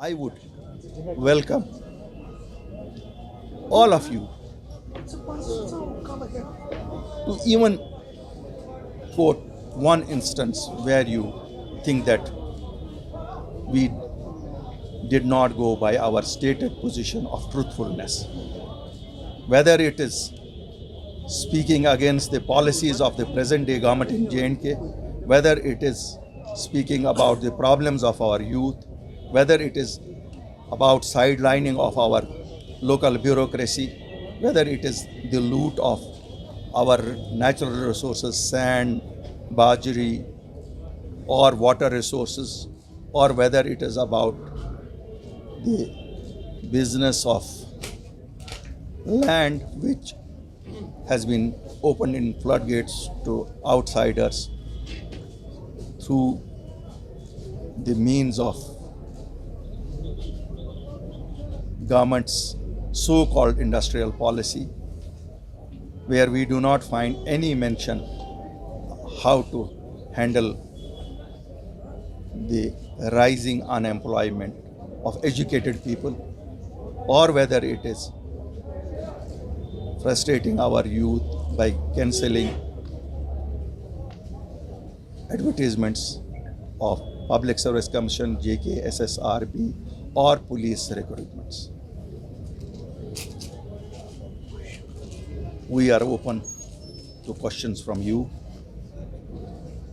I would welcome all of you to even quote one instance where you think that we did not go by our stated position of truthfulness. Whether it is speaking against the policies of the present day government in J&K, whether it is speaking about the problems of our youth, whether it is about sidelining of our local bureaucracy, whether it is the loot of our natural resources, sand, bajri, or water resources, or whether it is about the business of land which has been opened in floodgates to outsiders through the means of government's so-called industrial policy, where we do not find any mention how to handle the rising unemployment of educated people, or whether it is frustrating our youth by cancelling advertisements of Public Service Commission, JK, SSRB, or police recruitments. We are open to questions from you,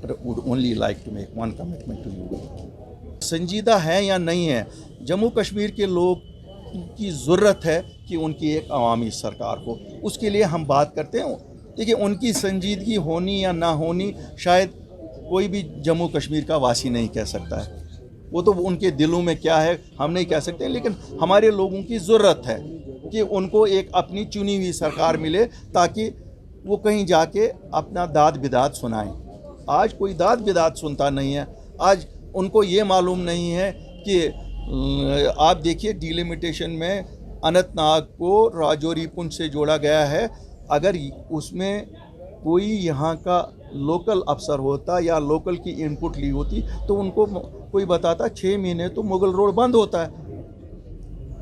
but would only like to make one commitment to you. संजीदा है या नहीं है, जम्मू कश्मीर के लोग की ज़रूरत है कि उनकी एक अवामी सरकार हो। उसके लिए हम बात करते हैं। देखिए, उनकी संजीदगी होनी या ना होनी शायद कोई भी जम्मू कश्मीर का वासी नहीं कह सकता है। वो तो उनके दिलों में क्या है हम नहीं कह सकते, लेकिन हमारे लोगों की ज़रूरत है कि उनको एक अपनी चुनी हुई सरकार मिले, ताकि वो कहीं जाके अपना दाद बिदात सुनाएं। आज कोई दाद बिदात सुनता नहीं है। आज उनको ये मालूम नहीं है कि आप देखिए, डिलिमिटेशन में अनंतनाग को राजौरी पुंछ से जोड़ा गया है। अगर उसमें कोई यहाँ का लोकल अफसर होता या लोकल की इनपुट ली होती तो उनको कोई बताता 6 महीने तो मुगल रोड बंद होता है।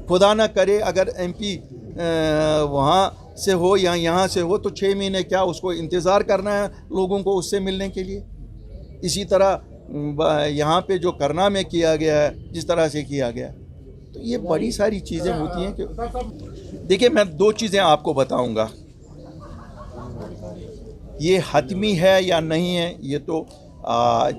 खुदा ना करे अगर एमपी वहाँ से हो या यहाँ से हो तो 6 महीने क्या उसको इंतज़ार करना है लोगों को उससे मिलने के लिए। इसी तरह यहाँ पे जो करना में किया गया है, जिस तरह से किया गया, तो ये बड़ी सारी चीज़ें होती हैं कि देखिए, मैं 2 चीज़ें आपको बताऊंगा। ये हतमी है या नहीं है, ये तो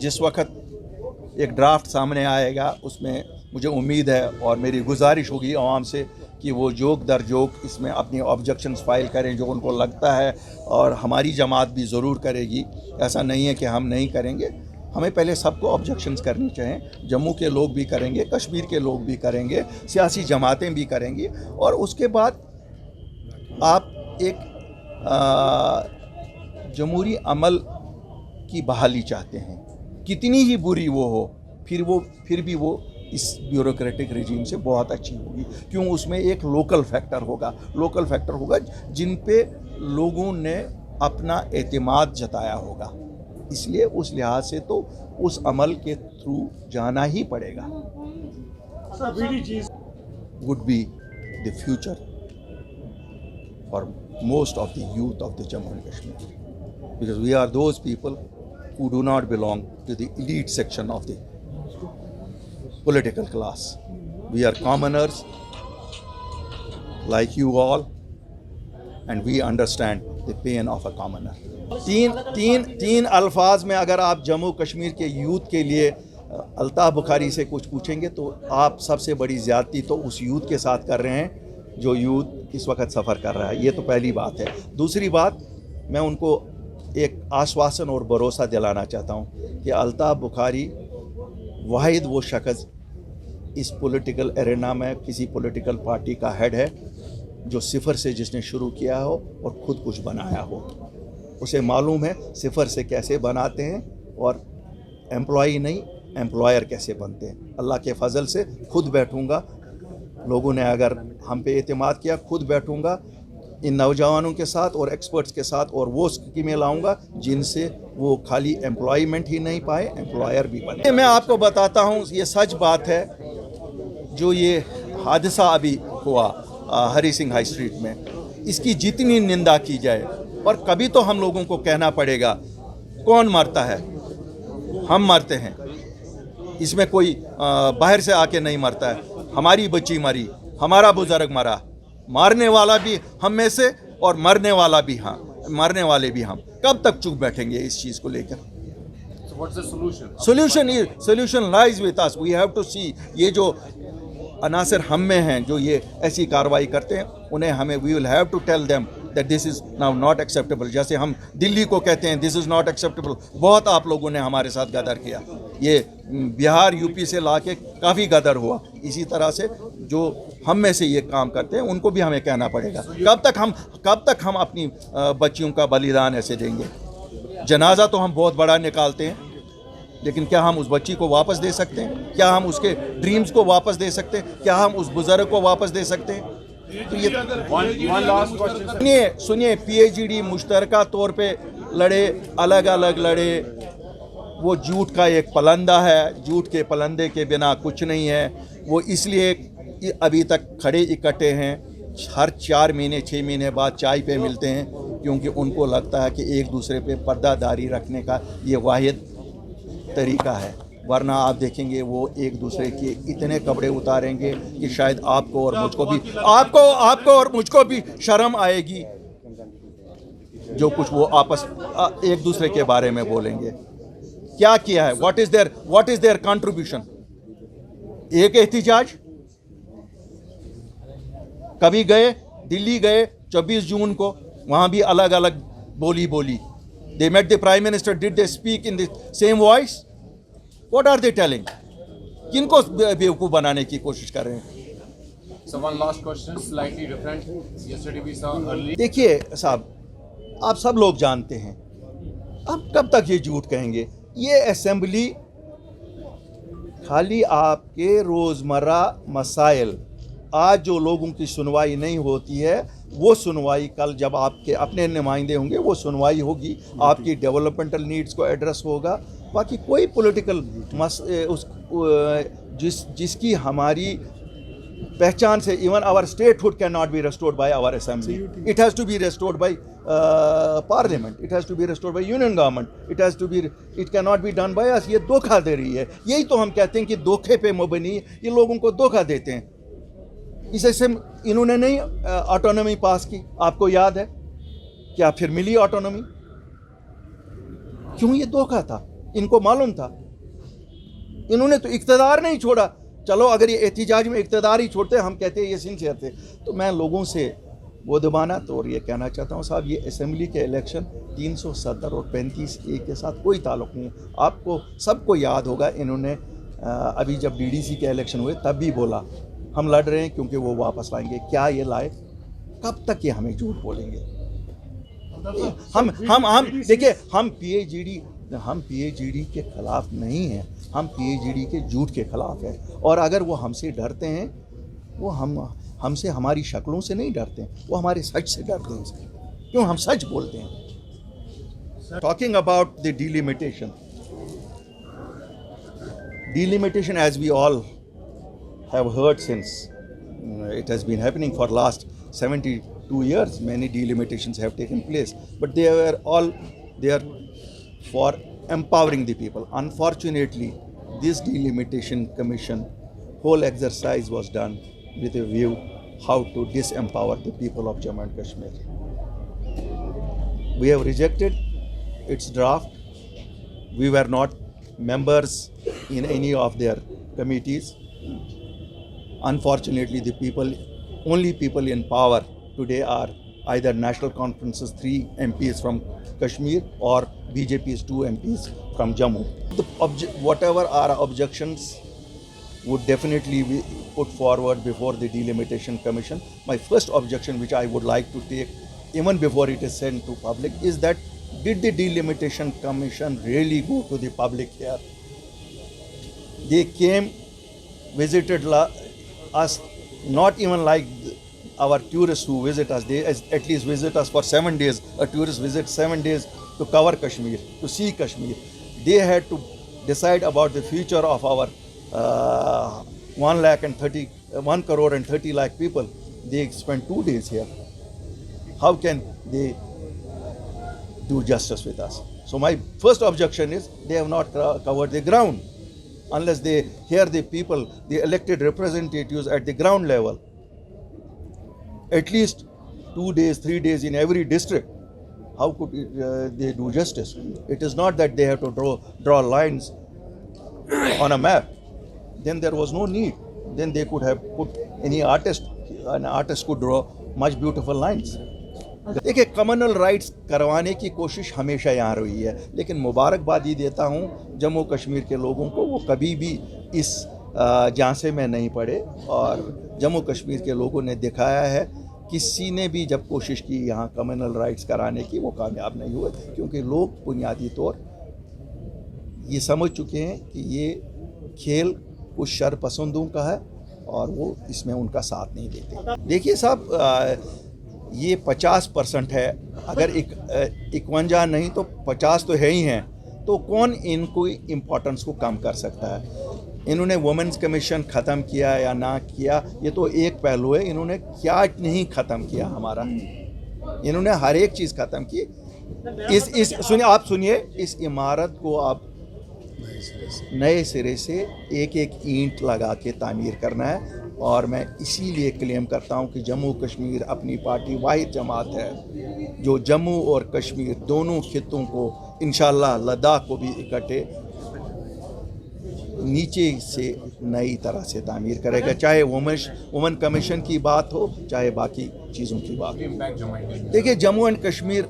जिस वक्त एक ड्राफ्ट सामने आएगा उसमें मुझे उम्मीद है और मेरी गुजारिश होगी आवाम से कि वो जोक दर जोक इसमें अपनी ऑब्जेक्शंस फाइल करें जो उनको लगता है, और हमारी जमात भी ज़रूर करेगी। ऐसा नहीं है कि हम नहीं करेंगे, हमें पहले सबको ऑब्जेक्शंस करनी चाहिए। जम्मू के लोग भी करेंगे, कश्मीर के लोग भी करेंगे, सियासी जमातें भी करेंगी, और उसके बाद आप एक जमहूरी अमल की बहाली चाहते हैं। कितनी ही बुरी वो हो, फिर भी वो इस ब्यूरोक्रेटिक रिजीम से बहुत अच्छी होगी। क्यों? उसमें एक लोकल फैक्टर होगा जिन पे लोगों ने अपना एतमाद जताया होगा। इसलिए उस लिहाज से तो उस अमल के थ्रू जाना ही पड़ेगा। Would be the future for most of the youth of the Jammu and Kashmir, because we are those people who do not belong to the elite section of the political class. We are commoners like you all, and we understand the pain of a commoner. तीन अल्फाज में अगर आप जम्मू कश्मीर के youth के लिए अल्ताफ़ बुखारी से कुछ पूछेंगे तो आप सबसे बड़ी ज़्यादती तो उस यूथ के साथ कर रहे हैं जो यूथ इस वक्त सफ़र कर रहा है। ये तो पहली बात है। दूसरी बात, मैं उनको एक आश्वासन और भरोसा दिलाना चाहता हूँ कि अल्ताफ़ बुखारी वाहिद वो शख्स इस पॉलिटिकल एरेना में किसी पॉलिटिकल पार्टी का हेड है जो सिफर से जिसने शुरू किया हो और ख़ुद कुछ बनाया हो। उसे मालूम है सिफर से कैसे बनाते हैं और एम्प्लॉई नहीं एम्प्लॉयर कैसे बनते हैं। अल्लाह के फजल से खुद बैठूँगा, लोगों ने अगर हम पे एतमाद किया, खुद बैठूँगा इन नौजवानों के साथ और एक्सपर्ट्स के साथ, और वो स्कीमें लाऊंगा जिनसे वो खाली एम्प्लॉयमेंट ही नहीं पाए, एम्प्लॉयर भी बने। मैं आपको बताता हूँ, ये सच बात है, जो ये हादसा अभी हुआ हरी सिंह हाई स्ट्रीट में, इसकी जितनी निंदा की जाए, और कभी तो हम लोगों को कहना पड़ेगा कौन मरता है, हम मरते हैं, इसमें कोई बाहर से आके नहीं मरता है। हमारी बच्ची मरी, हमारा बुजुर्ग मरा, मारने वाला भी हम में से और मरने वाला भी मरने वाले भी हम। कब तक चुप बैठेंगे इस चीज़ को लेकर? What's the solution? Solution lies with us. We have to see ये जो अनासर हम में हैं जो ये ऐसी कार्रवाई करते हैं, उन्हें हमें we will have to tell them that this is now not acceptable. जैसे हम दिल्ली को कहते हैं this is not acceptable, बहुत आप लोगों ने हमारे साथ गदर किया, ये बिहार यूपी से लाके काफ़ी गदर हुआ। इसी तरह से जो हम में से ये काम करते हैं उनको भी हमें कहना पड़ेगा। कब तक हम अपनी बच्चियों का बलिदान ऐसे देंगे? जनाजा तो हम बहुत बड़ा निकालते हैं, लेकिन क्या हम उस बच्ची को वापस दे सकते हैं? क्या हम उसके ड्रीम्स को वापस दे सकते हैं? क्या हम उस बुजुर्ग को वापस दे सकते हैं? तो ये one last question. सुनिए, PhD मुश्तरका तौर पे लड़े, अलग अलग लड़े, वो झूठ का एक पलंदा है, झूठ के पलंदे के बिना कुछ नहीं है। वो इसलिए अभी तक खड़े इकट्ठे हैं, हर 4 महीने 6 महीने बाद चाय पे मिलते हैं, क्योंकि उनको लगता है कि एक दूसरे पे पर्दादारी रखने का ये वाहिद तरीका है। वरना आप देखेंगे वो एक दूसरे के इतने कपड़े उतारेंगे कि शायद आपको और मुझको भी शर्म आएगी जो कुछ वो आपस एक दूसरे के बारे में बोलेंगे। क्या किया है? What is there contribution? एक एहतिजाज कभी गए, दिल्ली गए 24 जून को, वहां भी अलग अलग बोली। They met the Prime Minister. Did they speak in the same voice? What are they telling? किनको बेवकूफ़ बनाने की कोशिश कर रहे हैं? So one last question, slightly different. Yesterday we saw early. देखिए साहब, आप सब लोग जानते हैं, अब कब तक ये झूठ कहेंगे? ये असेंबली खाली आपके रोज़मर्रा मसाइल, आज जो लोगों की सुनवाई नहीं होती है, वो सुनवाई कल जब आपके अपने नुमाइंदे होंगे वो सुनवाई होगी, आपकी डेवलपमेंटल नीड्स को एड्रेस होगा। बाकी कोई पॉलिटिकल जिसकी हमारी पहचान से, even our statehood can not be restored by our assembly, it has to be restored by parliament, it has to be restored by union government, it can not be done by us. ये धोखा दे रही है, यही तो हम कहते हैं कि धोखे पे मुबनी ये लोगों को धोखा देते हैं। इससे इन्होंने नहीं ऑटोनॉमी पास की, आपको याद है क्या? फिर मिली ऑटोनॉमी, क्यों? ये धोखा था, इनको मालूम था। इन्होंने तो इख्तियार नहीं छोड़ा। चलो अगर ये एहतिजाज में इख्तियार ही छोड़ते, हम कहते हैं ये सिंसियर थे। तो मैं लोगों से बोधबाना तौर ये कहना चाहता हूँ साहब, ये असेंबली के इलेक्शन 370 और 35A के साथ कोई ताल्लुक़ नहीं है। आपको सबको याद होगा, इन्होंने अभी जब DDC के इलेक्शन हुए तब भी बोला हम लड़ रहे हैं क्योंकि वो वापस लाएंगे। क्या ये लाए? कब तक ये हमें झूठ बोलेंगे? हम देखिए, हम PhD के खिलाफ नहीं हैं, हम PhD के झूठ के खिलाफ हैं। और अगर वो हमसे डरते हैं, वो हमसे हमारी शक्लों से नहीं डरते हैं, वो हमारे सच से डरते हैं, क्यों? हम सच बोलते हैं। Talking about the delimitation as we all have heard since it has been happening for last 72 years. Many delimitations have taken place, but they are all there for empowering the people. Unfortunately, this delimitation commission whole exercise was done with a view how to disempower the people of Jammu and Kashmir. We have rejected its draft. We were not members in any of their committees. Unfortunately, only people in power today are either National Conference's 3 MPs from Kashmir or BJP's 2 MPs from Jammu. Whatever our objections would definitely be put forward before the Delimitation Commission. My first objection, which I would like to take even before it is sent to public, is that did the Delimitation Commission really go to the public here? They came, visited us, not even like our tourists who visit us. They at least visit us for 7 days. A tourist visits 7 days to cover Kashmir, to see Kashmir. They had to decide about the future of our 1 crore and 30 lakh people, they spend 2 days here. How can they do justice with us? So my first objection is they have not covered the ground. Unless they hear the people, the elected representatives at the ground level, at least 2 days, 3 days in every district, how could they do justice? It is not that they have to draw lines on a map. Then there was no need. Then they could have put an artist could draw much beautiful lines. देखिए, communal riots करवाने की कोशिश हमेशा यहाँ रही है, लेकिन मुबारकबाद ये देता हूँ जम्मू कश्मीर के लोगों को, वो कभी भी इस झांसे में नहीं पड़े और जम्मू कश्मीर के लोगों ने दिखाया है किसी ने भी जब कोशिश की यहाँ कम्युनल राइट्स कराने की, वो कामयाब नहीं हुए, क्योंकि लोग बुनियादी तौर ये समझ चुके हैं कि ये खेल कुछ शरपसंदों का है और वो इसमें उनका साथ नहीं देते। देखिए साहब, ये 50% है, अगर 51 नहीं तो 50 तो है ही हैं, तो कौन इनको इम्पोर्टेंस को कम कर सकता है? इन्होंने वुमेन्स कमीशन ख़त्म किया या ना किया, ये तो एक पहलू है। इन्होंने क्या नहीं ख़त्म किया हमारा, इन्होंने हर एक चीज़ ख़त्म की। सुनिए, इस इमारत को आप नए सिरे से एक एक ईंट लगा के तामीर करना है, और मैं इसीलिए क्लेम करता हूं कि जम्मू कश्मीर अपनी पार्टी वाहिद जमात है जो जम्मू और कश्मीर दोनों खित्तों को इंशाल्लाह लद्दाख को भी इकट्ठे नीचे से नई तरह से तामीर करेगा, चाहे वुमेन कमीशन की बात हो, चाहे बाकी चीज़ों की बात हो। देखिए, Jammu and Kashmir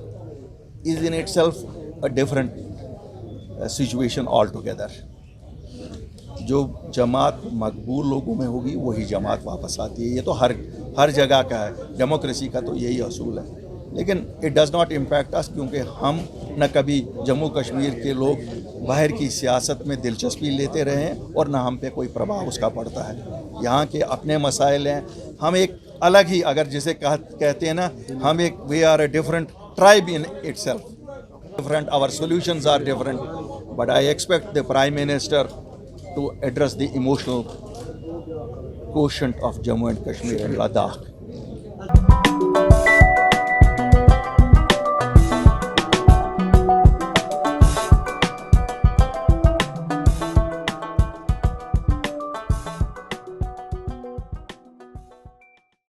is in itself a different situation all together. जो जमात मकबूल लोगों में होगी वही जमात वापस आती है। ये तो हर जगह का है, डेमोक्रेसी का तो यही असूल है। लेकिन it does not impact us, क्योंकि हम न कभी जम्मू कश्मीर के लोग बाहर की सियासत में दिलचस्पी लेते रहे हैं और न हम पे कोई प्रभाव उसका पड़ता है। यहाँ के अपने मसाइल हैं, हम एक अलग ही, अगर जिसे कहते हैं ना, हम एक we are a different tribe in itself, different, our solutions are different, but I expect the prime minister to address the emotional quotient of Jammu and Kashmir and Ladakh.